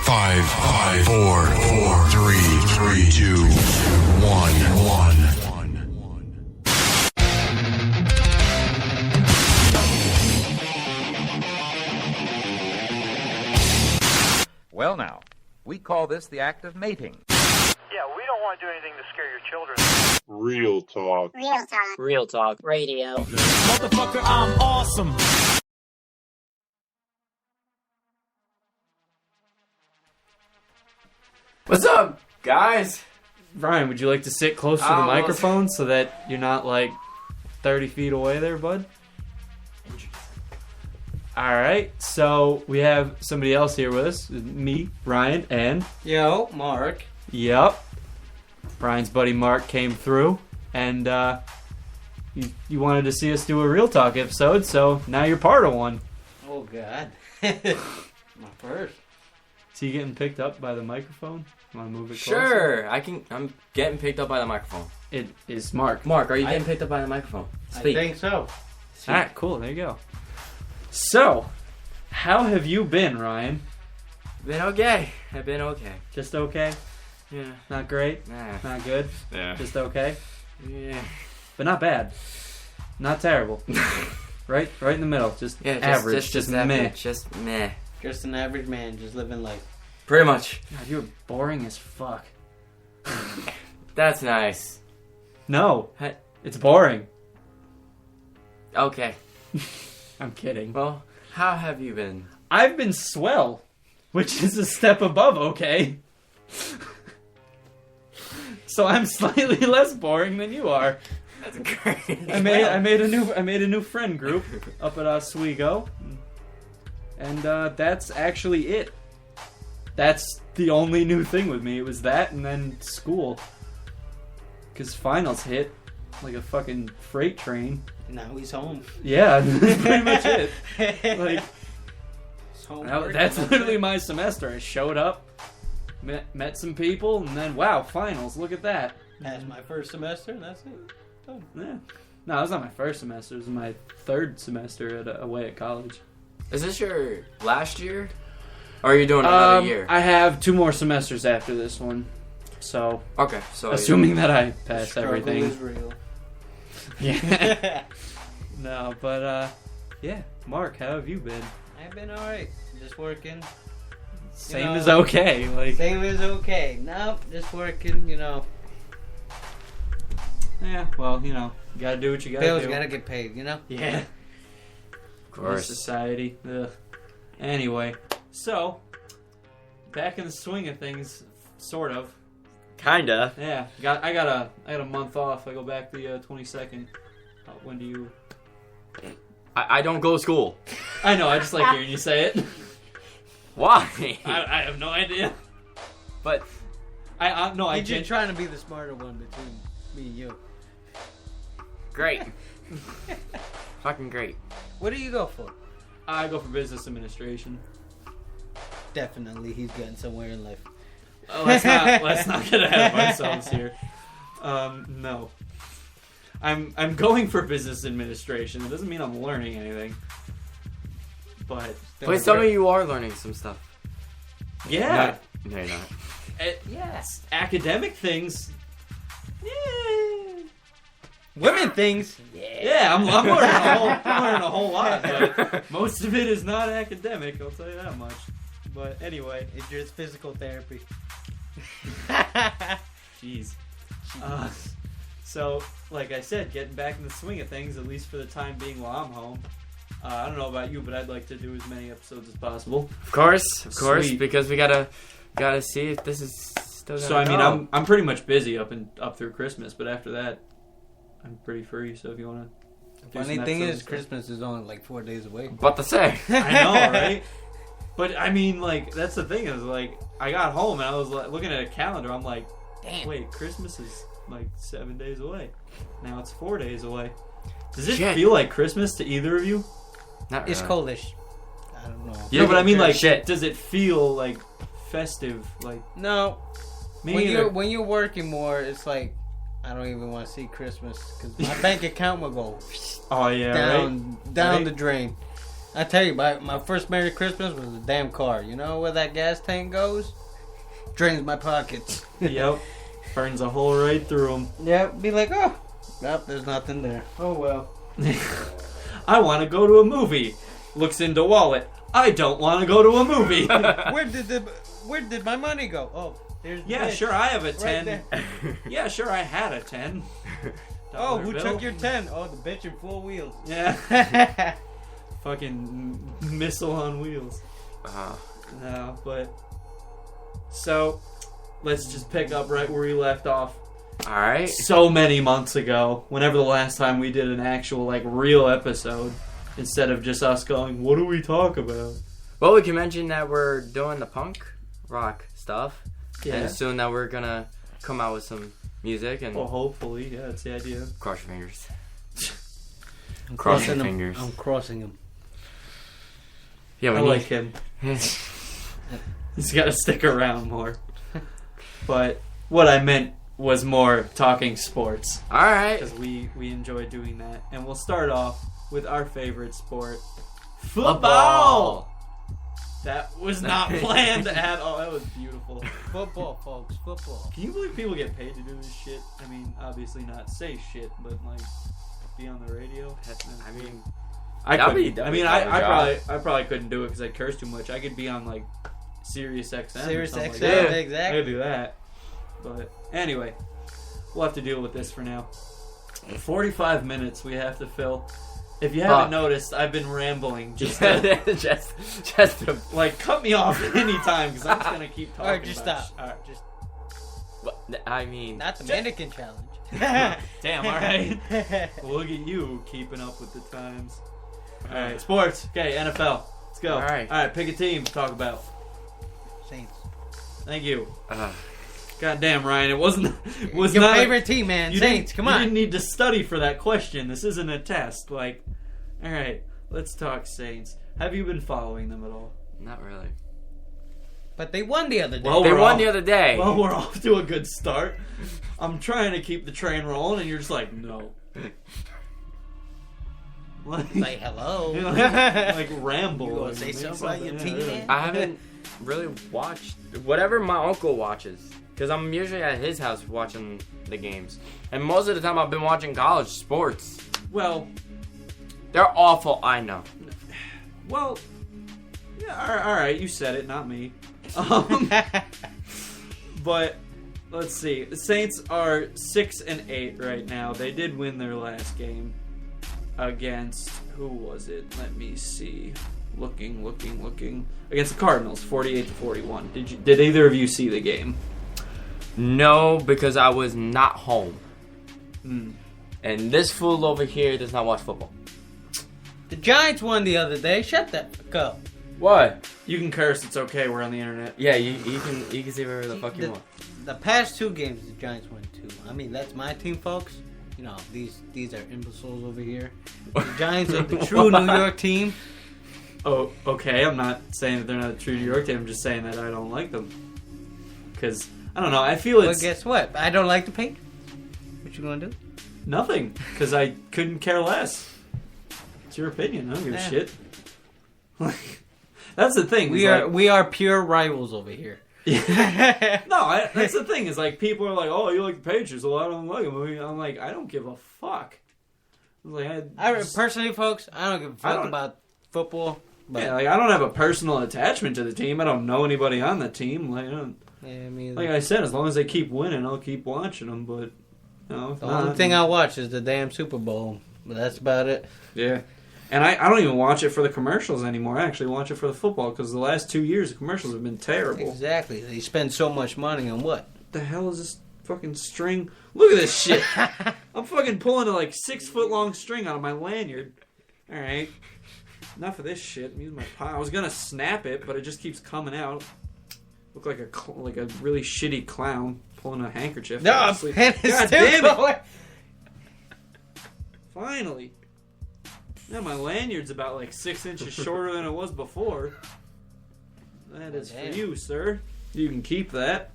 Five, four, three, two, one. Well, now, we call this the act of mating. Yeah, we don't want to do anything to scare your children. Real talk. Real talk. Real talk. Radio. Motherfucker, I'm awesome. What's up, guys? Ryan, would you like to sit close to the microphone so that you're not like 30 feet away there, bud? Alright, so we have somebody else here with us. Me, Ryan, and... Yo, Mark. Yep. Ryan's buddy Mark came through, and you wanted to see us do a Real Talk episode, so now you're part of one. Oh, God. My first. Is he getting picked up by the microphone? Want to move it closer? Sure, I'm getting picked up by the microphone. It is Mark. Mark, are you getting picked up by the microphone? Speak. I think so. Alright, cool, there you go. So, how have you been, Ryan? Been okay. I've been okay. Just okay? Yeah. Not great? Nah. Not good? Yeah. Just okay? Yeah. But not bad. Not terrible. Right in the middle. Just average. Just meh. average. Just meh. Just an average man, just living life. Pretty much. God, you're boring as fuck. That's nice. No. Hey. It's boring. Okay. I'm kidding. Well, how have you been? I've been swell, which is a step above okay. So I'm slightly less boring than you are. That's great. I made a new friend group up at Oswego, and that's actually it. That's the only new thing with me. It was that, and then school, because finals hit like a fucking freight train. Now he's home. Yeah, that's pretty much it. Like He's home that's literally my semester. I showed up, met some people, and then wow, finals. Look at that. That's my first semester, and that's it. Done. Yeah. No, it was not my first semester. It was my third semester away at college. Is this your last year? Or are you doing another year? I have 2 more semesters after this one. So, Okay, so assuming that I pass Struggle everything. is real. Yeah. No, but yeah. Mark, how have you been? I've been alright. Just working. Same know, as okay. Like, Same as okay. Nope, just working, yeah. Well, you gotta do what you gotta Bills do. gotta get paid, Yeah. Of course. Society. Ugh. Anyway, so back in the swing of things, sort of. Kinda. Yeah. I got a month off. I go back the 22nd. When do you? I don't go to school. I know. I just like hearing you say it. Why? I have no idea. But I He's just trying to be the smarter one between me and you. great. Fucking great. What do you go for? I go for business administration. Definitely, he's getting somewhere in life. Oh, let's not get ahead of ourselves here. No. I'm going for business administration. It doesn't mean I'm learning anything. But Wait, some of you are learning some stuff. yeah. No, you're not. Yes. Academic things. Yeah. Women things. Yeah, I'm learning a whole lot, but most of it is not academic, I'll tell you that much. But anyway. It's just physical therapy. Jeez. So, like I said, getting back in the swing of things, at least for the time being while I'm home. I don't know about you, but I'd like to do as many episodes as possible. Of course, Sweet. because we gotta see if this is still gonna So I mean, go. I'm pretty much busy up through Christmas, but after that, I'm pretty free. So if you want to, Funny thing is, Christmas is only like 4 days away. What to say? I know, right? But I mean, like, that's the thing is, like, I got home and I was like, looking at a calendar. I'm like, Damn. wait, Christmas is like 7 days away. Now it's 4 days away. Does it Shit. feel like Christmas to either of you? Not It's really. coldish. I don't know. You No, but I mean, like, shit. does it feel like festive? Like, No. me When either. you're working more, it's like I don't even want to see Christmas because my bank account will go Oh yeah, down right? the drain. I tell you, my first Merry Christmas was a damn car. You know where that gas tank goes? Drains my pockets. Yep. Burns a hole right through them. Yep, be like, oh, nope, there's nothing there. Oh, well. I want to go to a movie. Looks into wallet. I don't want to go to a movie. Where did my money go? Oh, there's Yeah, this. sure, I have a Right 10. there. Yeah, sure, I had a 10. Oh, Dollar who bill. took your 10? Oh, the bitch in four wheels. Yeah. Fucking missile on wheels. No, but... So, let's just pick up right where we left off. Alright. So many months ago, whenever the last time we did an actual, like, real episode, instead of just us going, what do we talk about? Well, we can mention that we're doing the punk rock stuff. Yeah. And soon that we're gonna come out with some music and Well, hopefully, yeah, that's the idea. cross your fingers. I'm Cross crossing your him. fingers. I'm crossing him. Yeah, I we like him. He's got to stick around more. But what I meant was more talking sports. Alright. Because we enjoy doing that. And we'll start off with our favorite sport, football! That was not planned at all. That was beautiful. Football, folks, football. Can you believe people get paid to do this shit? I mean, obviously not say shit, but like be on the radio. I mean, I That'd couldn't. be- I mean, that'd be a I job. probably couldn't do it because I curse too much. I could be on like Sirius XM. Sirius or something XM, like that. I exactly. could do that. But anyway, we'll have to deal with this for now. 45 minutes we have to fill. If you haven't noticed, I've been rambling. Just to, just to, like, cut me off anytime because I'm just gonna keep talking. Alright, just about stop. Alright. Just I mean, not the mannequin challenge. Damn, alright. Look at you keeping up with the times. Alright, sports. Okay, NFL. Let's go. Alright, pick a team to talk about. Saints. Thank you. God damn, Ryan, it was Your not favorite team, man. you Saints, didn't- come You on. didn't need to study for that question. This isn't a test. Like, alright, let's talk Saints. Have you been following them at all? not really. But they won the other day. Well, They we're won off- the other day. Well, we're off to a good start. I'm trying to keep the train rolling, and you're just like, no. Like, Say hello. you know, like ramble. You gonna or say make something about your something. team, Yeah, man? I haven't really watched whatever my uncle watches because I'm usually at his house watching the games, and most of the time I've been watching college sports. Well, They're awful, I know. yeah, all right, you said it, not me. But let's see. The Saints are 6-8 right now. They did win their last game against who was it? Let me see. Looking. Against the Cardinals, 48-41. Did either of you see the game? No, because I was not home. And this fool over here does not watch football. The Giants won the other day. Shut that fuck up. What? You can curse. It's okay. We're on the internet. Yeah, you can say whatever the fuck you want. The past two games, the Giants won too. I mean, that's my team, folks. You know, these are imbeciles over here. The Giants are the true New York team. Oh, okay. I'm not saying that they're not a true New York team. I'm just saying that I don't like them. Because, I don't know. I feel But it's guess what? I don't like the Patriots. What you gonna do? nothing. Because I couldn't care less. It's your opinion. I don't give a Yeah. shit. That's the thing. We is, we are pure rivals over here. No, that's the thing. Is like people are like, "Oh, you like the Patriots? Well, I don't like them." I'm like, I don't give a fuck. Like, Personally, folks, I don't give a fuck about football. But yeah, like I don't have a personal attachment to the team. I don't know anybody on the team. Like, I mean, like I said, as long as they keep winning, I'll keep watching them. But if the not, only thing I watch is the damn Super Bowl. But that's about it. yeah. And I don't even watch it for the commercials anymore. I actually watch it for the football because the last 2 years the commercials have been terrible. Exactly. They spend so much money on what? The hell is this fucking string? Look at this shit. I'm fucking pulling a like 6 foot long string out of my lanyard. All right, enough of this shit. I'm using my pie. I was gonna snap it, but it just keeps coming out. Look like a really shitty clown pulling a handkerchief. No, out of sleep. man, it's God still damn it! going. Finally. Now my lanyard's about like 6 inches shorter than it was before. That is for Damn. you, sir. You can keep that.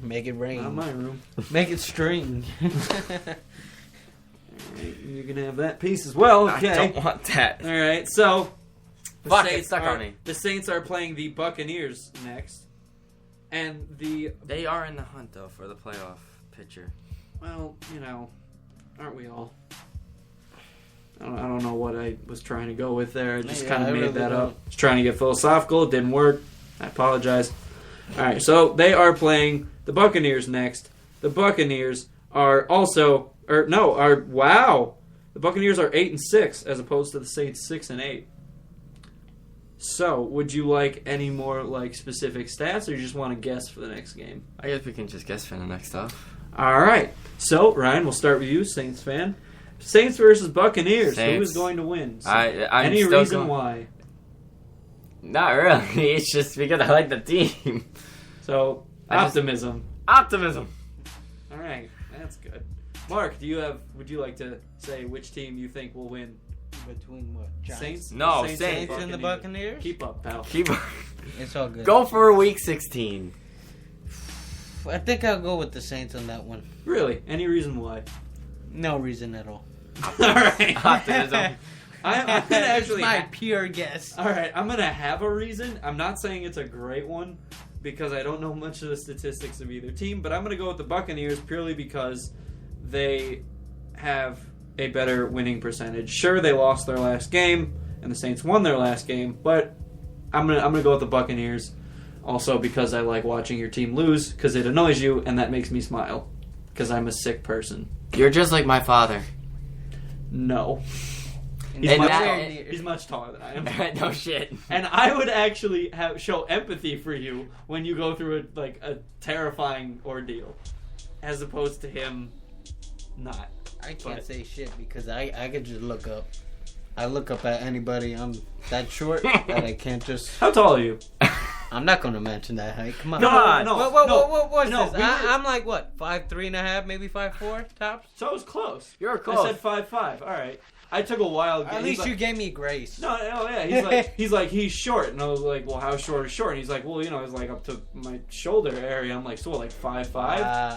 Make it rain. Not my room. Make it string. Alright, you can have that piece as well. Okay. I don't want that. Alright, so Fuck, it stuck on me. The Saints are playing the Buccaneers next, and They are in the hunt though for the playoff picture. well, aren't we all? I don't know what I was trying to go with there. I just Yeah, kind I of made really that don't. up. Just trying to get philosophical. It didn't work. I apologize. All right, so they are playing the Buccaneers next. The Buccaneers are also, wow. The Buccaneers are 8-6 as opposed to the Saints 6-8. So, would you like any more specific stats, or you just want to guess for the next game? I guess we can just guess for the next stuff. All right. So, Ryan, we'll start with you, Saints fan. Saints versus Buccaneers. Who Saints. is going to win? I'm Any still reason going- why? Not really. It's just because I like the team. So, I just- optimism. Optimism. All right, that's good. Mark, would you like to say which team you think will win? Between what? Giants? Saints? No, Saints and the Buccaneers? Keep up, pal. Keep It's all good. go for week 16. I think I'll go with the Saints on that one. Really? Any reason why? No reason at all. All right. Optimism. I'm gonna actually. It's my pure guess. All right, I'm gonna have a reason. I'm not saying it's a great one because I don't know much of the statistics of either team, but I'm gonna go with the Buccaneers purely because they have a better winning percentage. Sure, they lost their last game, and the Saints won their last game, but I'm gonna go with the Buccaneers. Also because I like watching your team lose because it annoys you, and that makes me smile because I'm a sick person. You're just like my father. No. And He's much taller than I am. no shit. And I would actually show empathy for you when you go through a terrifying ordeal, as opposed to him not. I can't But- say shit because I could just look up. I look up at anybody. I'm that short that I can't just. How tall are you? I'm not gonna mention that height. Come on. No, What's no, this? we were- I'm like what? 5'3.5", maybe 5'4" tops. So I was close. You're I close. said 5'5". All right. I took a while. At least you gave me grace. No, yeah. He's short, and I was like, well, how short is short? And he's like, well, it's like up to my shoulder area. I'm like, so what, like 5'5"?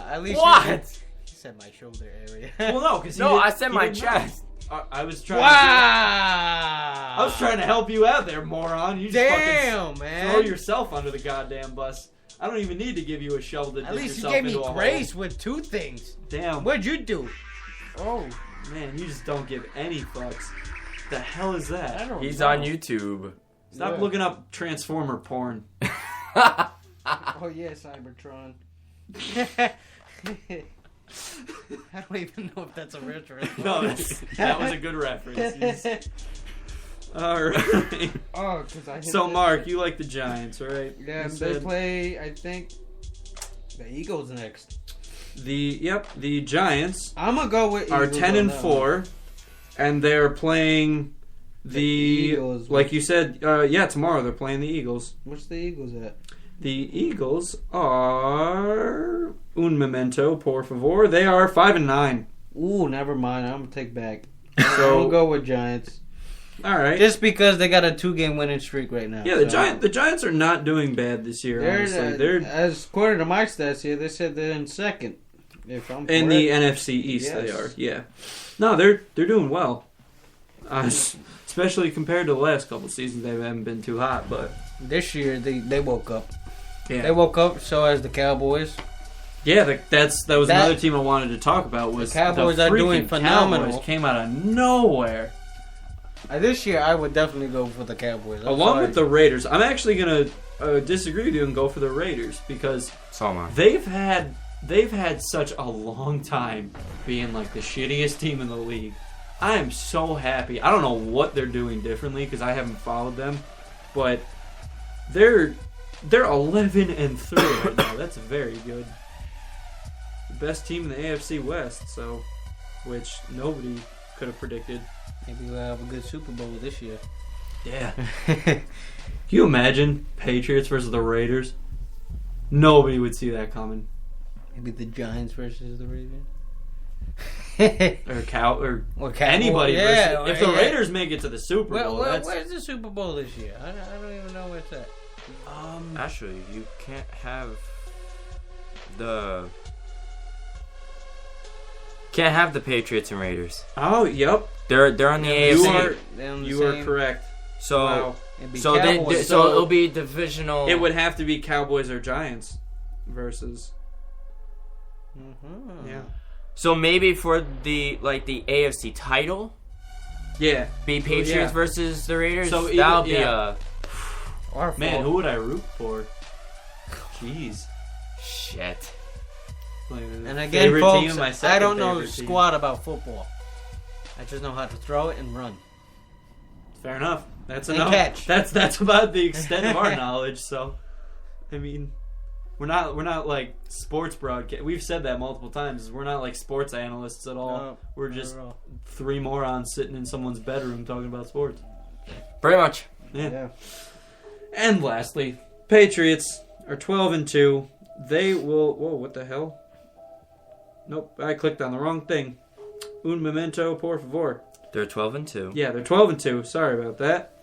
At least What? He said my shoulder area. Well, no, because No, I said my chest. I was trying. Wow. I was trying to help you out there, moron. You just Damn, fucking man. throw yourself under the goddamn bus. I don't even need to give you a shovel to At dig least you yourself gave me into a grace hole. with two things. Damn. What'd you do? Oh, man, you just don't give any fucks. The hell is that? He's on YouTube. Stop Yeah. looking up Transformer porn. Oh yeah, Cybertron. I don't even know if that's a reference. No, that was a good reference. All right. Oh, because I hit So, the- Mark, you like the Giants, right? Yeah, You they said play, I think, the Eagles next. the Giants I'm going to go with are Eagles 10 on and that 4, and they're playing the Eagles. like you said. Tomorrow they're playing the Eagles. one. What's the Eagles at? The Eagles are un momento, por favor. They are 5-9. Ooh, never mind. I'm going to take back. So- I'll go with Giants. All right. Just because they got a 2-game winning streak right now. Yeah, the Giants are not doing bad this year. Honestly, they're as according to my stats here, they said they're in second. If I'm in the correct. NFC East. They Yes. are. Yeah. No, they're doing well. Especially compared to the last couple seasons, they haven't been too hot. But This year they woke up. yeah, They woke up. So as the Cowboys. yeah. That was That- another team I wanted to talk about. Was The Cowboys are doing freaking phenomenal. Cowboys came out of nowhere. This year I would definitely go for the Cowboys. I'm Along sorry. with the Raiders, I'm actually gonna disagree with you and go for the Raiders because So am I. they've had such a long time being like the shittiest team in the league. I am so happy. I don't know what they're doing differently because I haven't followed them, but they're 11 and 3 right now. That's very good. The best team in the AFC West, so which nobody could have predicted. Maybe we'll have a good Super Bowl this year. Yeah. Can you imagine Patriots versus the Raiders? Nobody would see that coming. Maybe the Giants versus the Ravens. Or Or anybody. Yeah, versus, if the Raiders make it to the Super Bowl, that's where's the Super Bowl this year? I don't even know where it's at. Actually, you can't have the Patriots and Raiders. oh, yep. They're on the You AFC. are They're on the you are same- correct. So Wow. It'd be so Cowboys. so it'll be divisional. It would have to be Cowboys or Giants versus. Mhm. Yeah. So maybe for the AFC title, Yeah. be Patriots yeah. versus the Raiders. So That'll either- be yeah. Our Man, fault. who would I root for? Jeez. shit. And again, Favorite folks, team, my I second don't know favorite team. squat about football. I just know how to throw it and run. Fair enough. That's And enough. catch. That's about the extent of our knowledge. So, I mean, we're not like sports broadcast. We've said that multiple times. We're not like sports analysts at all. No, we're not just at all. three morons sitting in someone's bedroom talking about sports. Pretty much. Yeah. And lastly, Patriots are 12-2. They will. Whoa! What the hell? Nope, I clicked on the wrong thing. Un momento, por favor. They're 12-2. Yeah, they're 12-2. Sorry about that.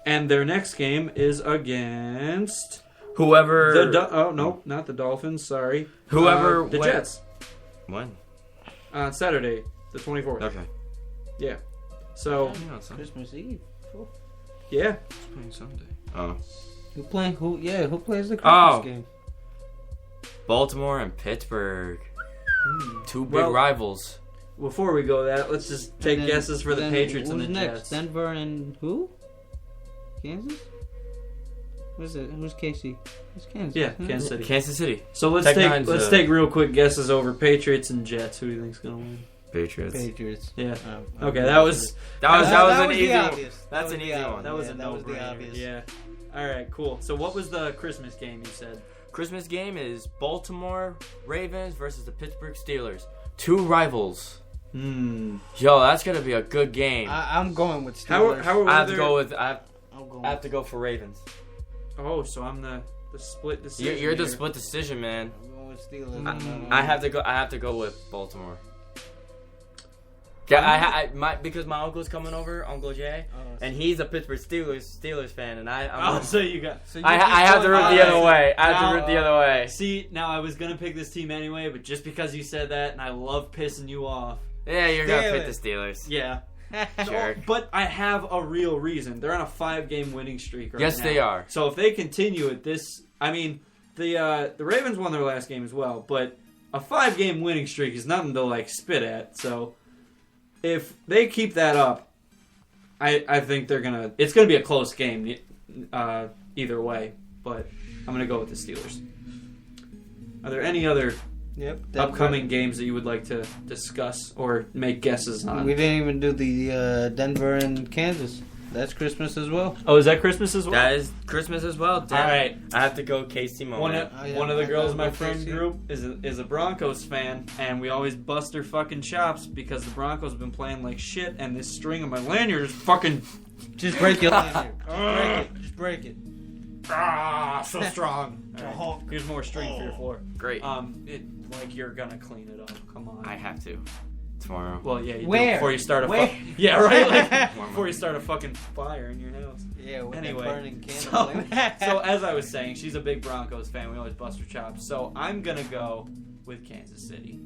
And their next game is against Whoever. oh no, not the Dolphins. Sorry, Whoever the win- Jets When? on Saturday, the 24th. Okay. Yeah. So Yeah, Sunday. Christmas Eve. yeah, It's playing Sunday. Oh. Who plays the Christmas Oh. game? Baltimore and Pittsburgh. Two big Well- rivals. before we go that, let's just take And then- guesses for the then Patriots and the who's next? Jets. Denver and who? Kansas? Who's it? Who's KC? It's Kansas. Yeah, isn't it? Kansas City. Kansas City. So let's Tech take Nine's, take real quick guesses over Patriots and Jets. Who do you think's gonna win? Patriots. Patriots. Yeah. Um, Okay, that was That was an the easy one. obvious. That's That was an the easy obvious. one. that was Yeah, a that was the no-brainer. obvious. Yeah. All right, cool. So what was the Christmas game you said? Christmas game is Baltimore Ravens versus the Pittsburgh Steelers. Two rivals. Yo, that's gonna be a good game. I'm going with How Steelers. how I are have to there? go with. I I'm going have to go for Ravens. Oh, so I'm the split decision. You're the here. split decision, man. I'm going with Steelers. I have to go. I have to go with Baltimore. Yeah, because my uncle's coming over, Uncle Jay, and he's a Pittsburgh Steelers fan, and Oh, so you got. I have to root the other way. I have to root the other way. See, now I was gonna pick this team anyway, but just because you said that, and I love pissing you off. Yeah, you're gonna Damn pick it. the Steelers. Yeah. Jerk. But I have a real reason. They're on a 5-game winning streak right Yes, now. they are. So if they continue at this, I mean, the Ravens won their last game as well, but a 5-game winning streak is nothing to like spit at. So if they keep that up, I think it's gonna be a close game either way. But I'm gonna go with the Steelers. Are there any other upcoming games that you would like to discuss or make guesses on? We didn't even do the Denver and Kansas. That's Christmas as well. Oh, is that Christmas as well? That is Christmas as well. Damn. All right. I have to go Casey Mo. One man. of, one of the girls in my friend KC. group is a Broncos fan, and we always bust her fucking chops because the Broncos have been playing like shit, and this string on my lanyard is fucking Just break your lanyard. Just break it. so strong. All right. Here's more string for your floor. Great. You're gonna clean it up. Come on. I have to tomorrow. Well, yeah, you do Where? before you start a Where? yeah, right. Like, before you start a fucking fire in your house. Yeah, with Anyway, that burning candle. so as I was saying, she's a big Broncos fan. We always bust her chops. So I'm gonna go with Kansas City.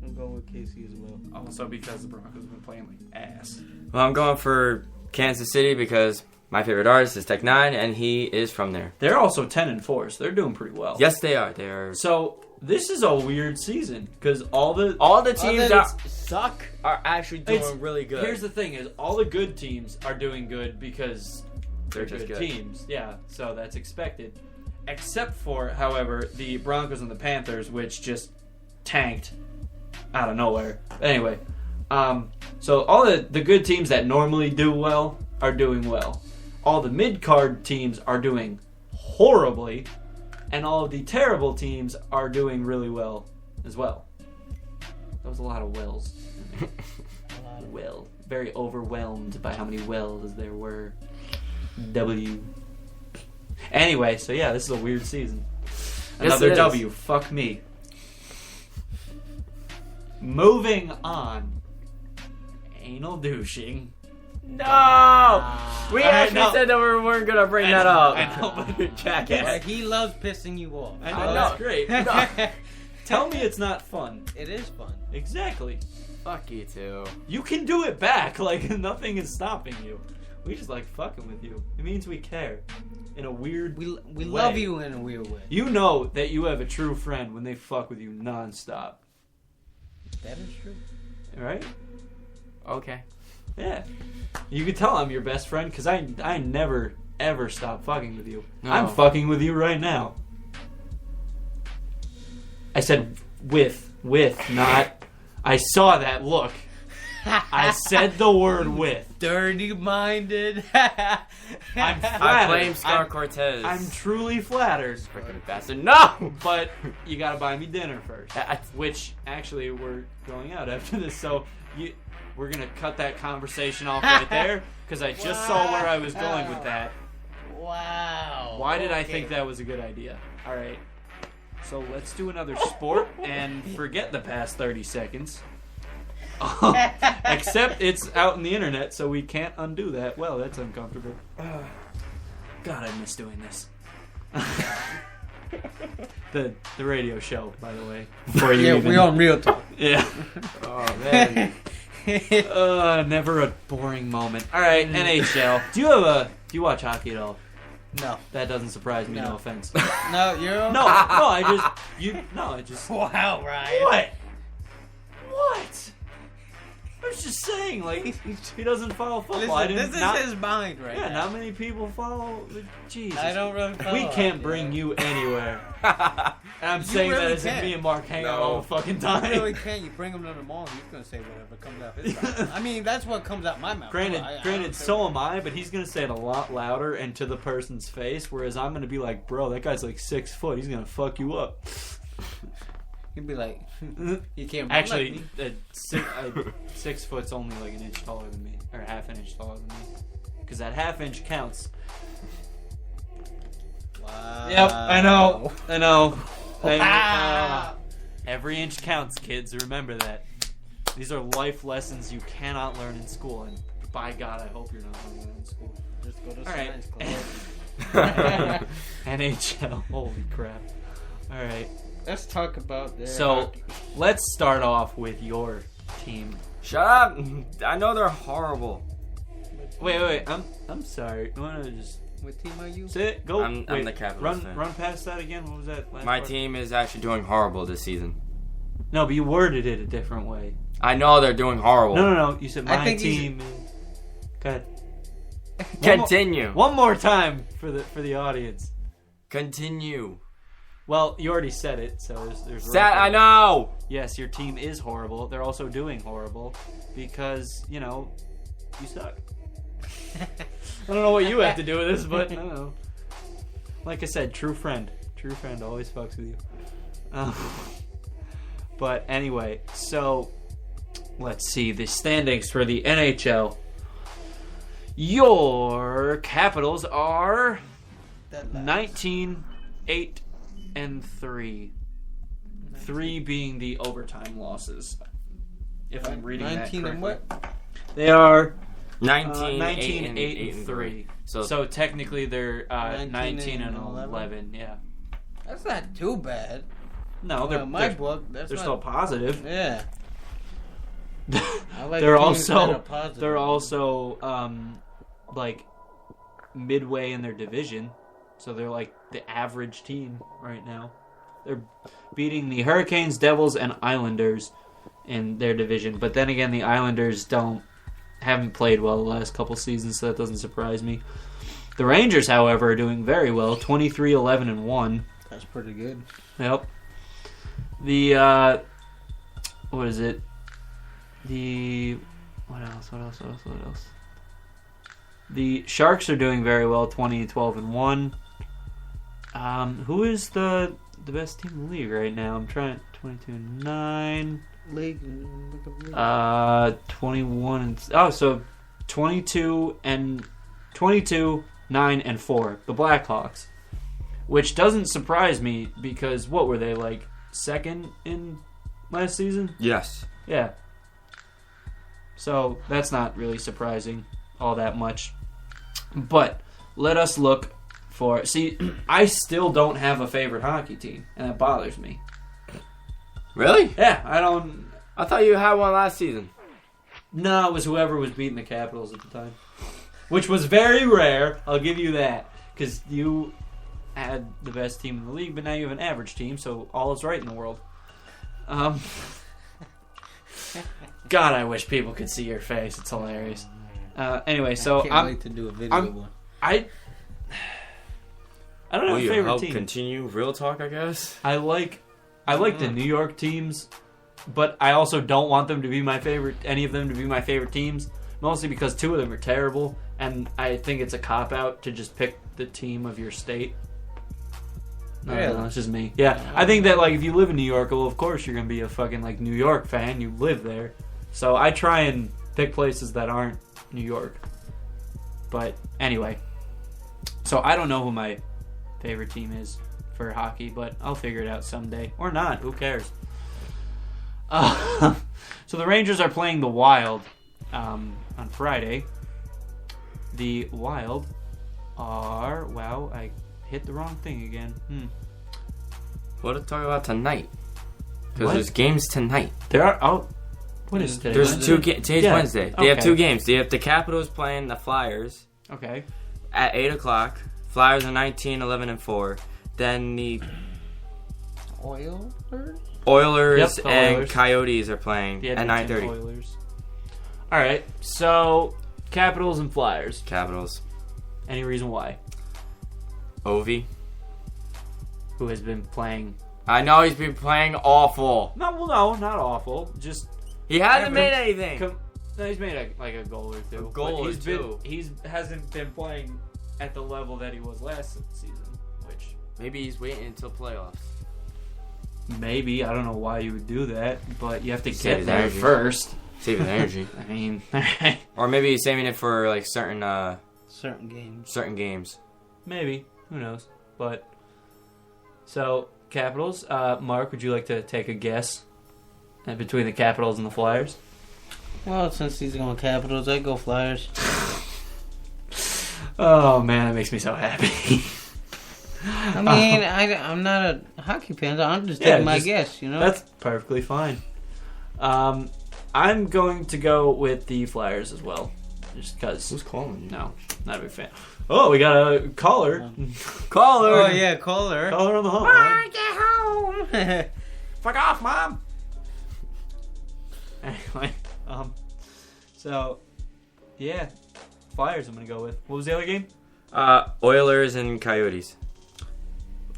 I'm going with KC as well. Also because the Broncos have been playing like ass. Well, I'm going for Kansas City because my favorite artist is Tech Nine, and he is from there. They're also 10-4, so they're doing pretty well. Yes, they are. They are. So this is a weird season because all the teams that suck are actually doing It's- really good. Here's the thing: is all the good teams are doing good because they're just good good. teams. Yeah, so that's expected. Except for, however, the Broncos and the Panthers, which just tanked out of nowhere. Anyway, so all the good teams that normally do well are doing well. All the mid-card teams are doing horribly, and all of the terrible teams are doing really well as well. That was a lot of wells. Well, very overwhelmed by how many wells there were. W. Anyway, so yeah, this is a weird season. Another it is. W. Fuck me. Moving on. Anal douching. No! We I actually know. said that we weren't going to bring that up. I know, but jackass. Like, he loves pissing you off. I know, I know. that's great. Tell me it's not fun. It is fun. Exactly. Fuck you too. You can do it back. Like, nothing is stopping you. We just like fucking with you. It means we care. In a weird We way. love you in a weird way. You know that you have a true friend when they fuck with you nonstop. That is true. Right? Okay. Yeah. You can tell I'm your best friend because I never, ever stop fucking with you. No. I'm fucking with you right now. I said with, not... I saw that look. I said the word with. Dirty-minded. I'm I flattered. blame Scar Cortez. I'm truly flattered. freaking bastard. No! But you gotta buy me dinner first. I- Which, actually, we're going out after this, so we're gonna cut that conversation off right there, because I just saw where I was going with that. Wow. Why did I Okay. think that was a good idea? Alright. So let's do another sport and forget the past 30 seconds. Except it's out in the internet, so we can't undo that. Well, that's uncomfortable. God, I miss doing this. the radio show, by the way. Before you Yeah, even... we on Real Talk. Yeah. Oh, man. Never a boring moment. All right, NHL. Do you watch hockey at all? No. That doesn't surprise me. No, No. offense. No, you're No, I just. Wow, Ryan. What? What? I was just saying, like, he doesn't follow football. I Listen, didn't, this not, is his mind right yeah, now. not many people follow. Jesus. I don't really follow. We can't bring you anywhere. And I'm saying that really as if can. me and Mark hang out No. all the fucking You time. really can't. You bring him to the mall, he's gonna say whatever comes out his mouth. I mean, that's what comes out my mouth. Granted, I don't granted, care. so am I, but he's gonna say it a lot louder and to the person's face, whereas I'm gonna be like, bro, that guy's like 6 foot. He's gonna fuck you up. He'd be like, you can't. Actually, 6 foot's only like an inch taller than me, or half an inch taller than me, because that half inch counts. Wow. Yep, I know. Wow. Every inch counts, kids. Remember that. These are life lessons you cannot learn in school, and by God, I hope you're not learning that in school. Just go to All right. science club. NHL, holy crap. All right, Let's talk about their so hockey. let's start off with your team. Shut up. I know they're horrible. Wait. I'm sorry. You wanna just What team are you? sit? Go. I'm Wait, the Capitals fan. Run past that again. What was that? Last My part? team is actually doing horrible this season. No, but you worded it a different way. I know they're doing horrible. No. You said I my think he's- team. Go ahead. Continue. One more time for the audience. Continue. Well, you already said it, so there's I know. Yes, your team is horrible. They're also doing horrible because, you suck. I don't know what you have to do with this, but I don't know. Like I said, true friend always fucks with you. But anyway, so let's see the standings for the NHL. Your Capitals are 19, 8, and 3. 3 being the overtime losses. If I'm reading 19 that and correctly. what? They are 19, 19, 8, 8, and 3. So, So technically they're 19 19 and and 11. Yeah. That's not too bad. No, Well, they're in my they're, book, that's they're not, still positive. Yeah. I like they're teams that also are positive. they're also like midway in their division, so they're like the average team right now. They're beating the Hurricanes, Devils, and Islanders in their division. But then again, the Islanders haven't played well the last couple seasons, so that doesn't surprise me. The Rangers, however, are doing very well, 23, 11, and 1. That's pretty good. Yep. The what is it? The what else? The Sharks are doing very well, 20, 12, and 1. Who is the best team in the league right now? I'm trying 22 and 9. League. 21 and so 22 and 22, 9 and 4. The Blackhawks. Which doesn't surprise me because what were they, like second in last season? yes. Yeah. So that's not really surprising all that much. But let us look for... See, I still don't have a favorite hockey team, and that bothers me. Really? Yeah, I don't... I thought you had one last season. No, it was whoever was beating the Capitals at the time. which was very rare. I'll give you that, because you had the best team in the league, but now you have an average team, so all is right in the world. God, I wish people could see your face. It's hilarious. Anyway, so I can't wait to do a video one. I don't have Will a you favorite help team. continue real talk, I guess? I like the New York teams, but I also don't want them to be my favorite. Any of them to be my favorite teams, mostly because 2 of them are terrible, and I think it's a cop out to just pick the team of your state. No, Really? no, it's just me. Yeah, I think that like if you live in New York, well, of course you're gonna be a fucking like New York fan. You live there, so I try and pick places that aren't New York. But anyway, so I don't know who my favorite team is for hockey, but I'll figure it out someday. Or not, who cares? So the Rangers are playing the Wild on Friday. The Wild are... Wow, I hit the wrong thing again. What to talk about tonight? Because What? there's games tonight. There are... Oh, what is today? There's Wednesday? 2 games. Today's Yeah, Wednesday. They have okay. 2 games. They have the Capitals playing the Flyers Okay. at 8 o'clock. Flyers are 19, 11, and 4. Then the Oil? Oilers Yep, the and Oilers. Coyotes are playing The at Edmonton 9:30. Oilers. All right, so Capitals and Flyers. Capitals. Any reason why? Ovi. Who has been playing... I know he's been playing awful. No, well, no, not awful. Just... He hasn't Evan- made anything. No, he's made a goal or 2. A goal but or two. He's hasn't been playing at the level that he was last season, which Maybe he's waiting until playoffs. maybe, I don't know why you would do that, but you have to Save get his there energy. first. Saving energy. I mean, Or maybe he's saving it for like certain Certain games. games. maybe. Who knows? But, so, Capitals. Mark, would you like to take a guess between the Capitals and the Flyers? Well, since he's going Capitals, I go Flyers. Oh, man, that makes me so happy. I mean, I'm not a hockey fan, so I'm just Yeah, taking my just- guess, you know? That's perfectly fine. I'm going to go with the Flyers as well. Just because. Who's calling you? No, not a big fan. Oh, we got a caller. Caller. Oh, yeah, Kohler. Caller on the hotline. Get home! Fuck off, Mom! Anyway, so, yeah. Flyers I'm going to go with. What was the other game? Oilers and Coyotes.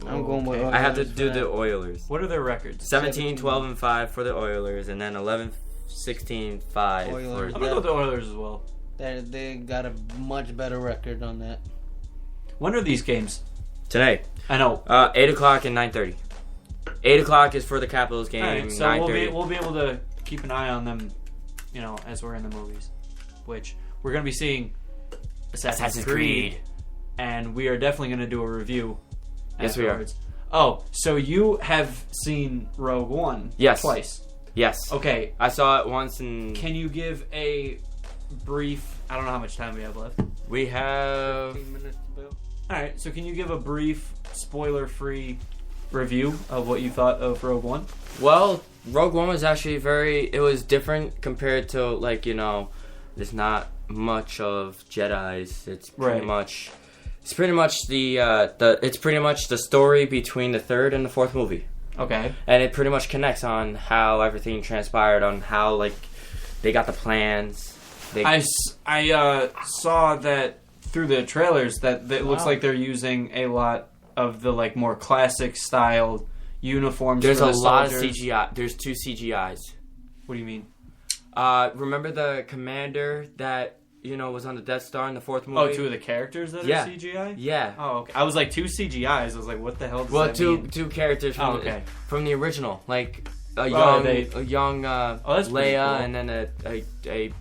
I'm going with Okay. I have to Oilers, do the man. Oilers. What are their records? 17, 12, and 5 for the Oilers, and then 11, 16, 5 Oilers. I'm for... going to go with the Oilers as well. They got a much better record on that. When are these games? Today. I know. 8 o'clock and 9:30. 8 o'clock is for the Capitals game, Alright, so 9:30. we'll be able to keep an eye on them, as we're in the movies. Which, we're going to be seeing Assassin's Creed. And we are definitely going to do a review Yes, we are. afterwards. Oh, so you have seen Rogue One Yes. twice. Yes. Okay, I saw it once, and can you give a brief... I don't know how much time we have left. we have... 15 minutes to build. Alright, so can you give a brief, spoiler-free review of what you thought of Rogue One? Well, Rogue One was actually it was different compared to, there's not much of Jedis. It's pretty Right. much... It's pretty much it's pretty much the story between the 3rd and the 4th movie. Okay. And it pretty much connects on how everything transpired, on how, they got the plans. I saw that through the trailers that it looks like they're using a lot of the more classic style uniforms. There's for a the lot soldiers. of CGI. There's 2 CGIs. What do you mean? Remember the commander that, was on the Death Star in the 4th movie? Oh, 2 of the characters that Yeah. are CGI? Yeah. Oh, okay. I was like 2 CGIs. I was like, what the hell does Well, that two mean? characters from, okay. from the original, like a Oh, young that's pretty Leia, cool. and then a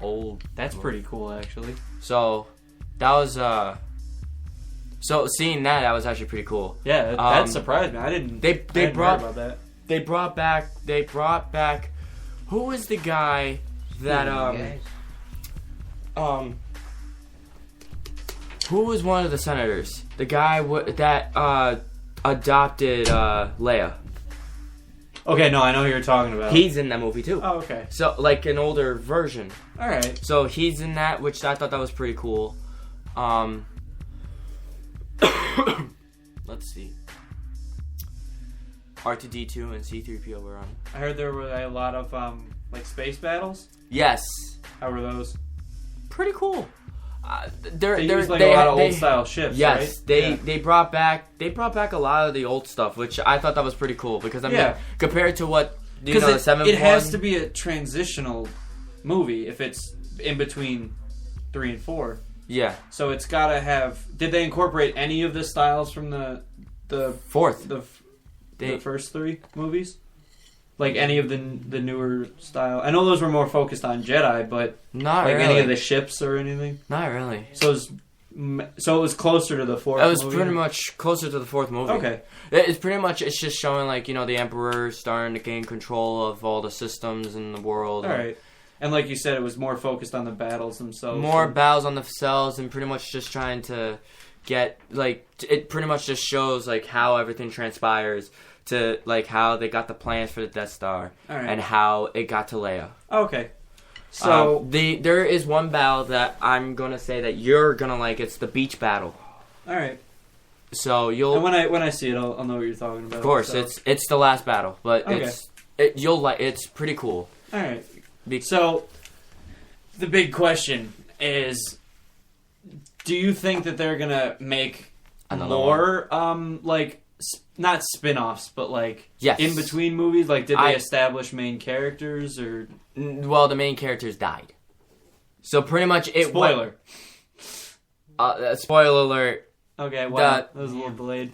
old. That's pretty cool, actually. So that was so seeing that was actually pretty cool. Yeah, that surprised me. I didn't. They I hadn't heard brought about that. They brought back. Who was the guy that Guys. Who was one of the senators? The guy that adopted Leia. Okay, no, I know who you're talking about. He's in that movie too. Oh, okay. So like an older version. All right. So he's in that, which I thought that was pretty cool. Let's see. R2D2 and C-3PO were on. I heard there were a lot of like space battles. Yes. How were those? Pretty cool. They used like a lot of old style ships. Yes, right? they brought back a lot of the old stuff, which I thought that was pretty cool because I mean compared to what you know, the 7th it has to be a transitional movie if it's in between 3 and 4. Yeah. So it's got to have. Did they incorporate any of the styles from the fourth the first 3 movies? Like any of the newer style? I know those were more focused on Jedi, but not like really. any of the ships or anything. Not really. So it was closer to the 4th. It was movie? pretty much closer to the 4th movie. Okay. It's pretty much it's just showing like the Emperor starting to gain control of all the systems in the world. All right. And like you said, it was more focused on the battles themselves. More battles on themselves, and pretty much just trying to get like it. Pretty much just shows like how everything transpires to like how they got the plans for the Death Star and how it got to Leia. Okay. So there is one battle that I'm gonna say that you're gonna like. It's the beach battle. All right. So you'll and when I see it, I'll know what you're talking about. Of course, so. it's the last battle, but Okay. you'll like. It's pretty cool. All right. So the big question is, do you think that they're gonna make more like not spin-offs, but like in between movies? Like, did they establish main characters or? Well, the main characters died, so pretty much it. Spoiler. Spoiler alert. Okay, well, that was a little delayed,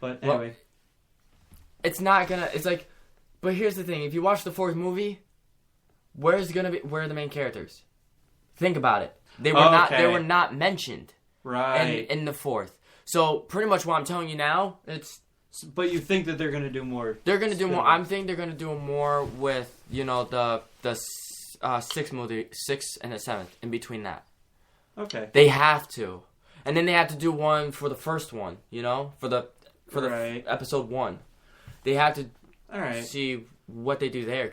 but anyway, well, it's not gonna. It's like, but here's the thing: if you watch the 4th movie, where are the main characters? Think about it. They were not. They were not mentioned. Right. In the 4th. So pretty much what I'm telling you now, it's. But you think that they're gonna do more? They're gonna do more. I'm thinking they're gonna do more with the 6th movie, 6th and the 7th. In between that. Okay. They have to, and then they have to do one for the first one. For the episode 1. They have to see what they do there.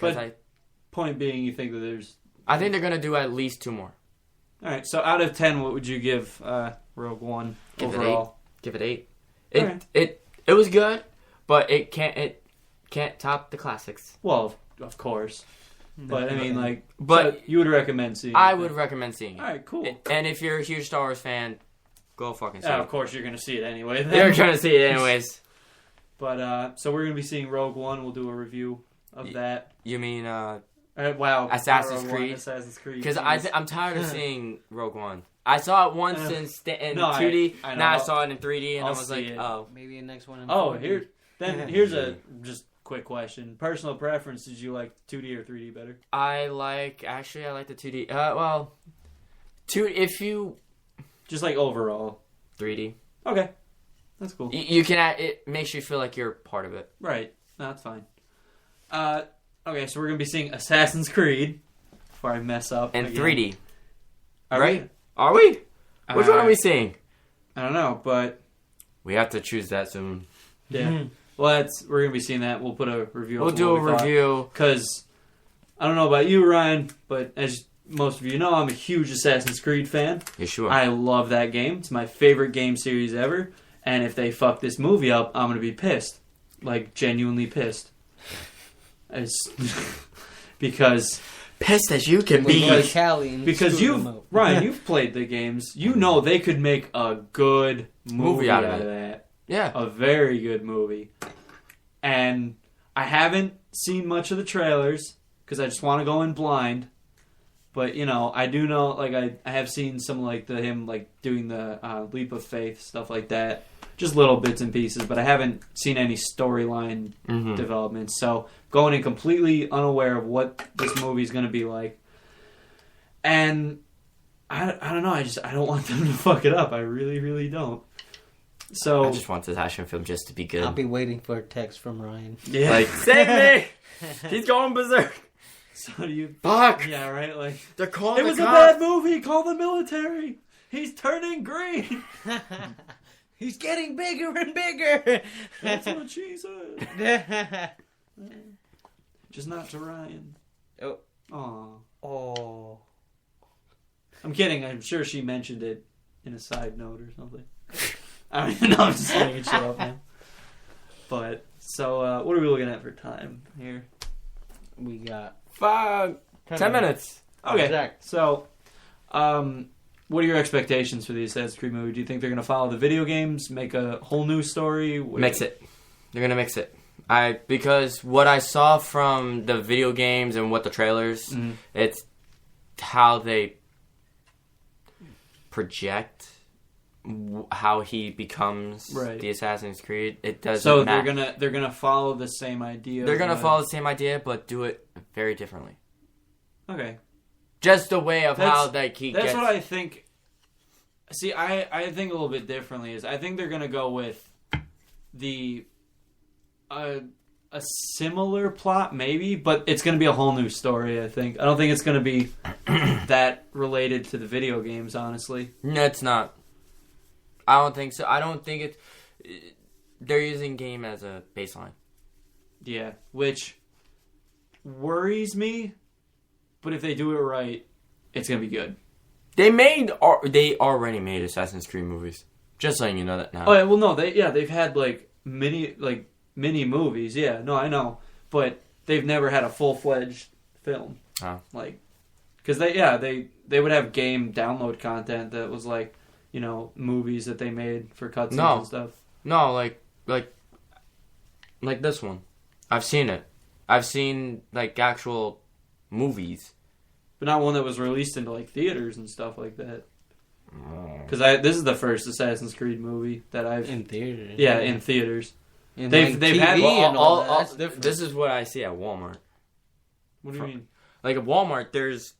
Point being, you think that there's. I think they're gonna do at least 2 more. All right. So out of 10, what would you give Rogue One overall? Give it 8. It was good, but it can't top the classics. Well, of course. But I mean, so you would recommend seeing it? I would recommend seeing it. All right, cool. And if you're a huge Star Wars fan, go fucking see it. Of course, you're going to see it anyway. Then. You're going to see it anyways. But, so we're going to be seeing Rogue One. We'll do a review of that. You mean, wow. Assassin's Creed? Assassin's Creed. Because I'm tired of seeing Rogue One. I saw it once in 2D. Now I saw it in 3D, and I was like, oh. Maybe the next one in 4D. Here's a just quick question. Personal preference, did you like 2D or 3D better? I like the 2D. If you... Just like overall. 3D. Okay. That's cool. You can... It makes you feel like you're part of it. Right. No, that's fine. Okay, so we're going to be seeing Assassin's Creed. Before I mess up. And again. 3D. Right? Are we? Which one are we seeing? I don't know, but... We have to choose that soon. Yeah. Well, we're going to be seeing that. We'll put a review up. We'll do a review. Because, I don't know about you, Ryan, but as most of you know, I'm a huge Assassin's Creed fan. Yeah, sure. I love that game. It's my favorite game series ever. And if they fuck this movie up, I'm going to be pissed. Like, genuinely pissed. Because... Pissed as you can be. Because Ryan, you've played the games. You know they could make a good movie out of that. Yeah. A very good movie. And I haven't seen much of the trailers because I just want to go in blind. But, I do know, like, I have seen some, like, him, like, doing the Leap of Faith, stuff like that. Just little bits and pieces, but I haven't seen any storyline developments. So, going in completely unaware of what this movie's going to be like. And, I don't know, I don't want them to fuck it up. I really, really don't. So I just want this action film just to be good. I'll be waiting for a text from Ryan. Yeah. Like, save me! He's going berserk! So do you... Fuck! Yeah, right? Like, they're calling it was a bad movie! Call the military! He's turning green! He's getting bigger and bigger! That's what she said. just not to Ryan. Oh. Aw. Oh. I'm kidding. I'm sure she mentioned it in a side note or something. I don't even know. I'm just making shit up now. But, so, what are we looking at for time here? We got 10 minutes. Okay, Exact. so, what are your expectations for the Assassin's Creed movie? Do you think they're going to follow the video games, make a whole new story? Mix it. They're gonna mix it. Because what I saw from the video games and what the trailers, it's how they project how he becomes the Assassin's Creed. It doesn't. So matter. they're gonna follow the same idea. They're gonna follow the same idea, but do it very differently. Okay. Just the way of how like he. That's gets... what I think. See, I think a little bit differently. I think they're gonna go with the a similar plot, maybe, but it's gonna be a whole new story. I think. I don't think it's gonna be that related to the video games. Honestly, no, it's not. I don't think so. I don't think it. They're using game as a baseline. Yeah, which worries me. But if they do it right, it's gonna be good. They already made Assassin's Creed movies. Just letting you know that now. Oh yeah, well no, they've had mini movies. Yeah, no, I know, but they've never had a full-fledged film. Oh. Because they would have game download content that was movies that they made for cutscenes and stuff. No, like this one. I've seen it. I've seen actual movies, but not one that was released into theaters and stuff like that. Because this is the first Assassin's Creed movie that I've in theaters. Yeah, in theaters. And they've had all that's different. This is what I see at Walmart. What do you mean? Like at Walmart, there's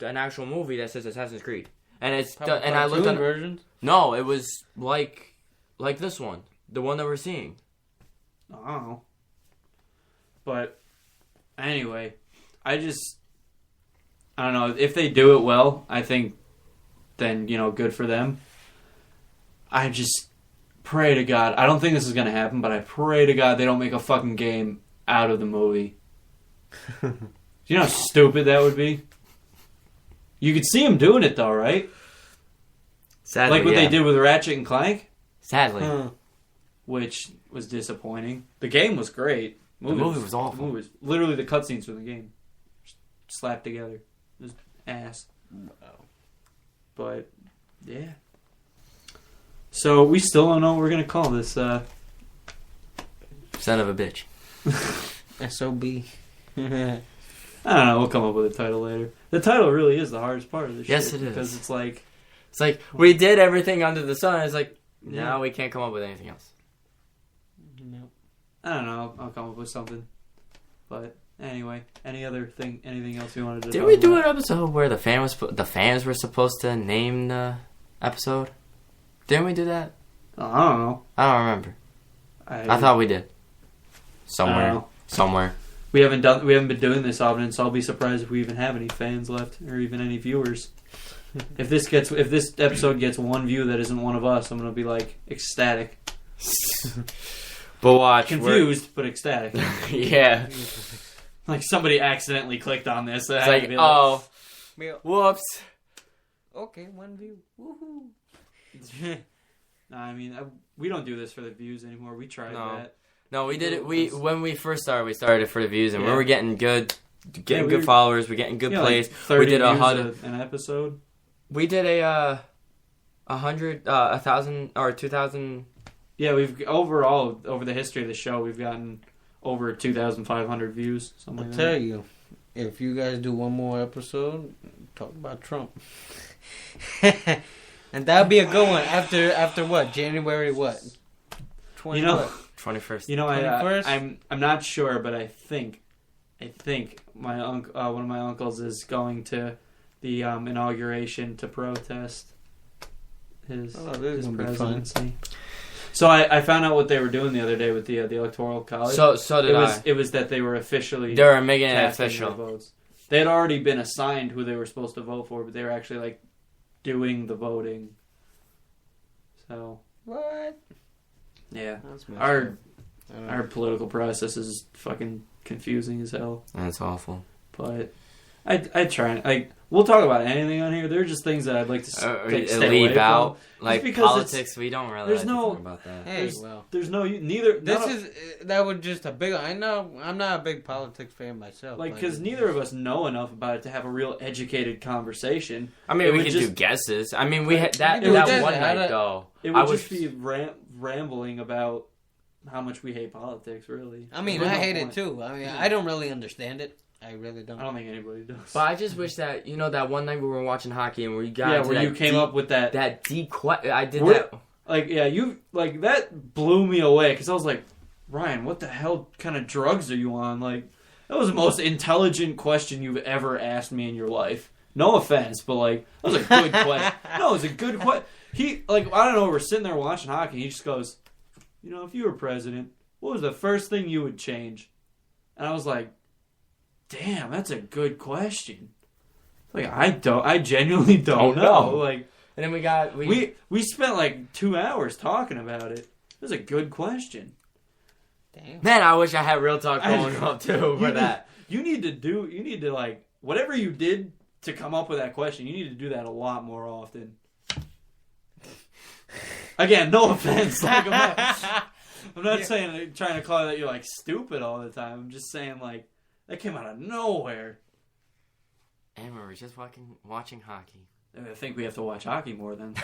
an actual movie that says Assassin's Creed, and I looked at versions. No, it was like this one, the one that we're seeing. I don't know. But anyway, I don't know. If they do it well, I think then, good for them. I just pray to God. I don't think this is going to happen, but I pray to God they don't make a fucking game out of the movie. Do you know how stupid that would be? You could see them doing it, though, right? Sadly, like what they did with Ratchet and Clank? Sadly. Which was disappointing. The game was great. The movie was awful. The movie was literally the cutscenes from the game slapped together. It was ass. Wow. But yeah. So we still don't know what we're gonna call this. Son of a bitch. SOB. I don't know. We'll come up with a title later. The title really is the hardest part of this. Yes, shit, it is. Because it's like we did everything under the sun. It's now we can't come up with anything else. No. I don't know. I'll come up with something. But anyway, anything else we wanted to? Did we do an episode where the fans were supposed to name the episode? Didn't we do that? I don't know. I don't remember. I thought we did. Somewhere. We haven't been doing this often, so I'll be surprised if we even have any fans left or even any viewers. If this episode gets one view that isn't one of us, I'm gonna be ecstatic. But watch, confused but ecstatic. Yeah. Like somebody accidentally clicked on this. It's oh, whoops. Okay, one view. Woohoo. No, I mean, we don't do this for the views anymore. We tried that. No, we did it. When we first started, we started it for the views, and we were getting good followers. We're getting good plays. 30 we did views an episode. We did 100, 1,000, or 2,000. Yeah, we've overall over the history of the show, we've gotten over 2,500 views. I'll tell you, if you guys do one more episode, talk about Trump. And that'll be a good one after what? January what? 21st. You know, 21st? I'm not sure, but I think my one of my uncles is going to the inauguration to protest his presidency. So I found out what they were doing the other day with the Electoral College. So did I. It was that they were officially they were making it official. Votes. They had already been assigned who they were supposed to vote for, but they were actually doing the voting. So what? Yeah, Our political process is fucking confusing as hell. That's awful. But I try and like we'll talk about anything on here. They're just things that I'd like to stay leave away out. from. Like because politics, we don't really there's like to no- talk about that. Hey, well, There's no neither. that was just a big. I know I'm not a big politics fan myself. Like but because neither of us know enough about it to have a real educated conversation. I mean, It we would could just- do guesses. I mean, we had that do guesses. one I night don't- though. It I would was just be rambling about how much we hate politics. Really, I mean, There's I no hate point. it too. I mean, I don't really understand it. I really don't. I don't think anybody does. But I just wish that that one night we were watching hockey and we got yeah, into where that you came deep, up with that. that deep I did We're- that. Like, yeah, you like that blew me away because I was like, Ryan, what the hell kind of drugs are you on? Like, that was the most intelligent question you've ever asked me in your life. No offense, but like, that was a good question. No, it was a good question. He like, I don't know. We're sitting there watching hockey. He just goes, if you were president, what was the first thing you would change? And I was like, damn, that's a good question. Like, I genuinely don't know. Like. And then we spent like 2 hours talking about it. It was a good question. Damn. Man, I wish I had real talk going up too for that. You need to like whatever you did to come up with that question. You need to do that a lot more often. Again, no offense. Like, I'm not saying trying to call it that you're like stupid all the time. I'm just saying like that came out of nowhere. And we were just watching hockey. I think we have to watch hockey more then.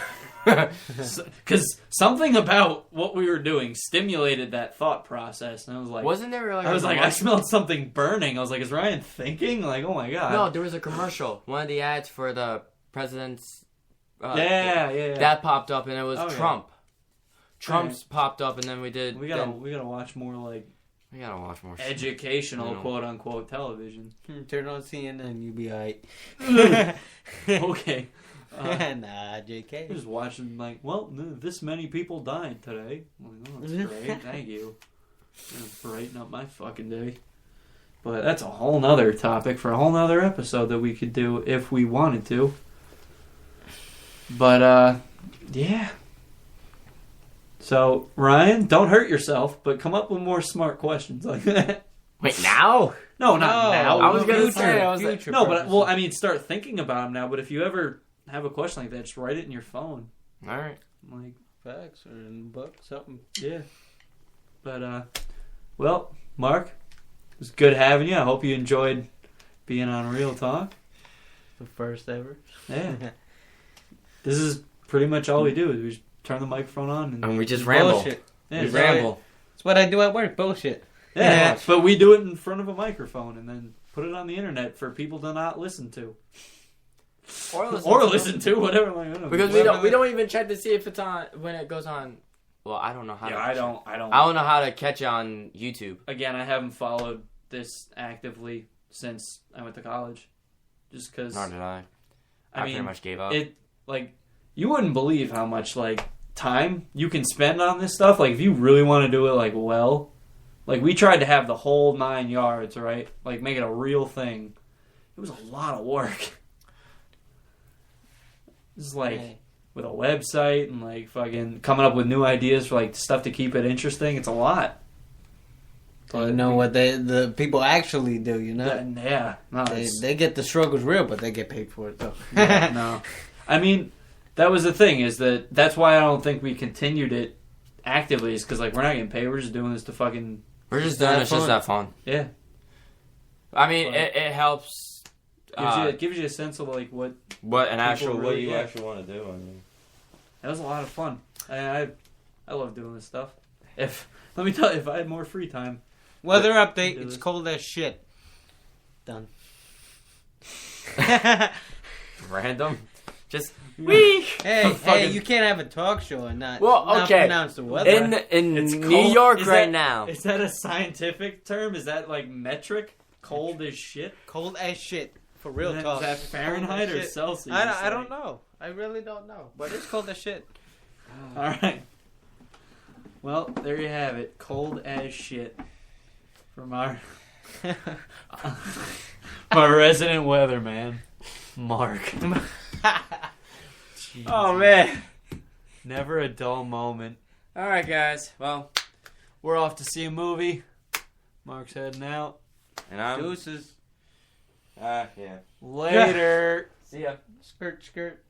Because something about what we were doing stimulated that thought process. And I was like... Wasn't there like I smelled something burning. I was like, is Ryan thinking? Like, oh my God. No, there was a commercial. One of the ads for the president's... Yeah. That popped up and it was Oh, yeah. Trump. Trump's popped up and then we did... We gotta watch more like... We gotta watch more educational, quote-unquote television. Turn on CNN, you be alright. Okay. Nah, JK. Just watching like, this many people died today. I'm like, oh, that's great. Thank you. Brighten up my fucking day. But that's a whole nother topic for a whole nother episode that we could do if we wanted to. But, yeah. So, Ryan, don't hurt yourself, but come up with more smart questions like that. Wait, now? No, not now. I was gonna Future, say, I was like, future no, purposes. but, I mean, start thinking about them now, but if you ever have a question like that, just write it in your phone. Alright. Like, Facts or in the book, something. yeah. But, well, Mark, it was good having you. I hope you enjoyed being on Real Talk. The first ever. Yeah. This is pretty much all we do. Is we just turn the microphone on And we just ramble. Bullshit. yeah, We so- ramble. That's what I do at work. Bullshit. Yeah, but we do it in front of a microphone and then put it on the internet for people to not listen to. Or listen to, whatever. Like, I don't know. Because we don't even check to see if it's on when it goes on. Well, I don't know how. Yeah, to I don't. I don't know how to catch it on YouTube. Again, I haven't followed this actively since I went to college. Just because. Nor did I. I mean, pretty much gave up. It like you wouldn't believe how much like time you can spend on this stuff. Like if you really want to do it like well, like we tried to have the whole 9 yards, right? Like make it a real thing. It was a lot of work. This is like Hey. with a website and like fucking coming up with new ideas for like stuff to keep it interesting. It's a lot. You know what the people actually do, you know? Yeah, no, They get the struggles real, but they get paid for it, though. no. I mean, that was the thing, is that's why I don't think we continued it actively, is because, like, we're not getting paid. We're just doing this to fucking... We're just doing it just that fun. Yeah. I mean, it helps. Gives you a sense of, like, what What you actually want to do. I mean, that was a lot of fun. I love doing this stuff. Let me tell you, if I had more free time... Weather update, do it's this. cold as shit. Done. random. Just Hey, you can't have a talk show and not pronounce the weather. in It's New cold. York Is right that- now. Is that a scientific term? Is that, like, metric? Cold as shit? Cold as shit. For real Is talk. that Fahrenheit or Shit. Celsius? I don't know. I really don't know. But it's cold as shit. All right. Well, there you have it. Cold as shit. From our resident weatherman, Mark. Oh man. Never a dull moment. All right, guys. Well, We're off to see a movie. Mark's heading out. And I'm Deuces. yeah. Later. See ya. Skirt, skirt.